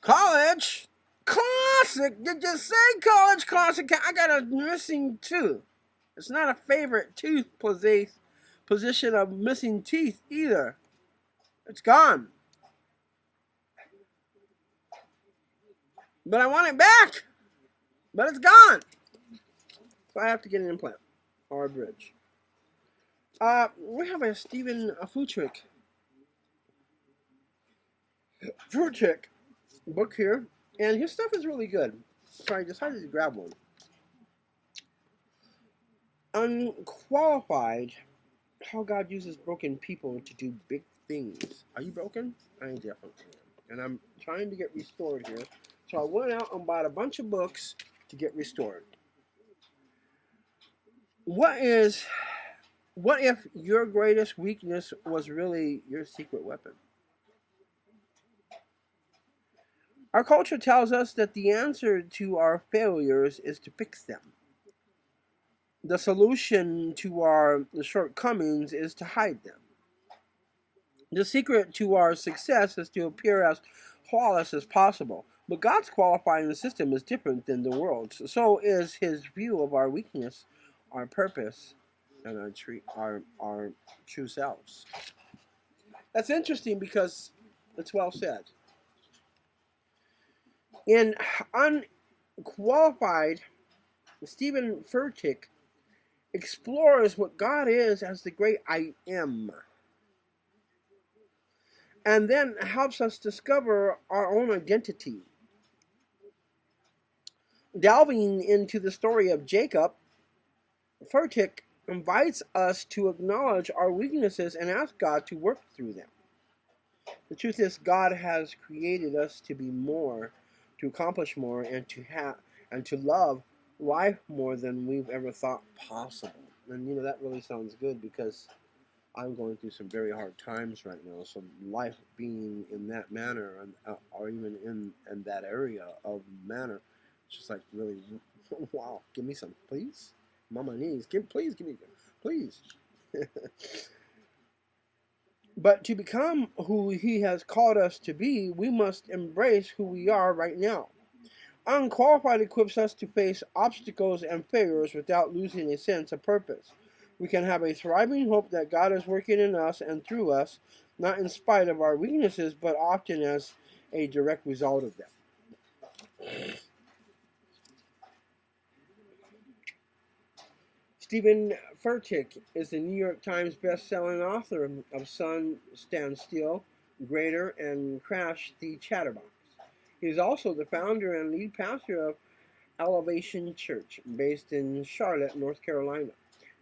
College classic. Did you say college classic? I got a missing tooth. It's not a favorite tooth position of missing teeth either. It's gone. But I want it back. But it's gone. So I have to get an implant or a bridge. We have a Furtick book here, and his stuff is really good. So I decided to grab one. Unqualified, how God uses broken people to do big things. Are you broken? I definitely am. And I'm trying to get restored here. So I went out and bought a bunch of books to get restored. What if your greatest weakness was really your secret weapon? Our culture tells us that the answer to our failures is to fix them. The solution to our shortcomings is to hide them. The secret to our success is to appear as flawless as possible. But God's qualifying system is different than the world's. So is his view of our weakness, our purpose, and our true selves. That's interesting because it's well said. In Unqualified, Stephen Furtick explores what God is as the great I am, and then helps us discover our own identity. Delving into the story of Jacob, Furtick invites us to acknowledge our weaknesses and ask God to work through them. The truth is, God has created us to be more, to accomplish more, and to love life more than we've ever thought possible. And that really sounds good because I'm going through some very hard times right now. So life being in that manner, or even in that area of manner, it's just like really, wow. Give me some, please. I'm on my knees. Please give me, please. But to become who he has called us to be, we must embrace who we are right now. Unqualified equips us to face obstacles and failures without losing a sense of purpose. We can have a thriving hope that God is working in us and through us, not in spite of our weaknesses, but often as a direct result of them. Stephen Furtick is the New York Times best-selling author of Sun Stand Still, Greater, and Crash the Chatterbox. He is also the founder and lead pastor of Elevation Church, based in Charlotte, North Carolina,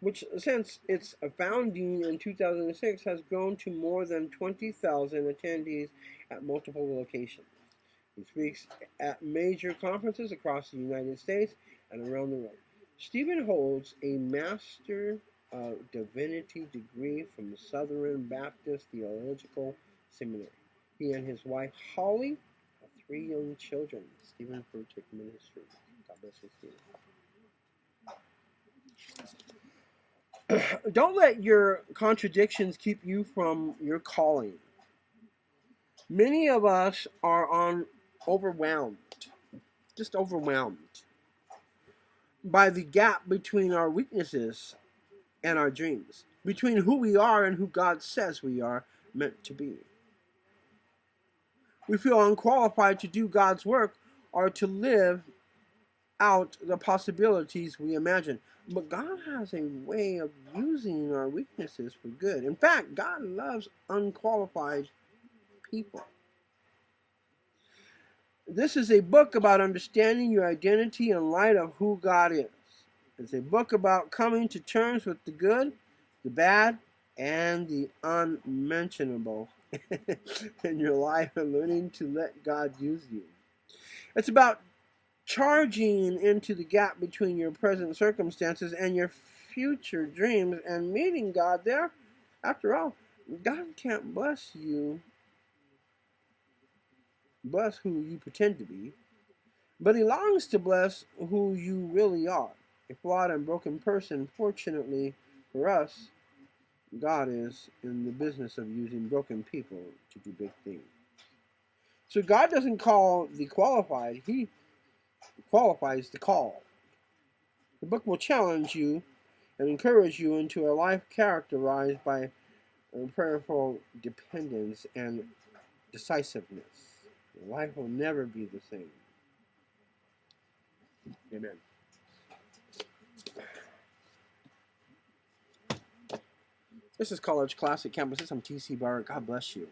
which since its founding in 2006 has grown to more than 20,000 attendees at multiple locations. He speaks at major conferences across the United States and around the world. Stephen holds a Master of Divinity degree from the Southern Baptist Theological Seminary. He and his wife, Holly, have 3 young children. Stephen Furtick Ministry. God bless you, Stephen. Don't let your contradictions keep you from your calling. Many of us are overwhelmed, just overwhelmed by the gap between our weaknesses and our dreams, between who we are and who God says we are meant to be. We feel unqualified to do God's work or to live out the possibilities we imagine. But God has a way of using our weaknesses for good. In fact, God loves unqualified people. This is a book about understanding your identity in light of who God is. It's a book about coming to terms with the good, the bad, and the unmentionable in your life and learning to let God use you. It's about charging into the gap between your present circumstances and your future dreams and meeting God there. After all, God can't bless who you pretend to be, but he longs to bless who you really are, a flawed and broken person. Fortunately for us, God is in the business of using broken people to do big things. So God doesn't call the qualified, He qualifies the called. The book will challenge you and encourage you into a life characterized by prayerful dependence and decisiveness. Your life will never be the same. Amen. This is College Classic Campuses. I'm T.C. Barrett. God bless you.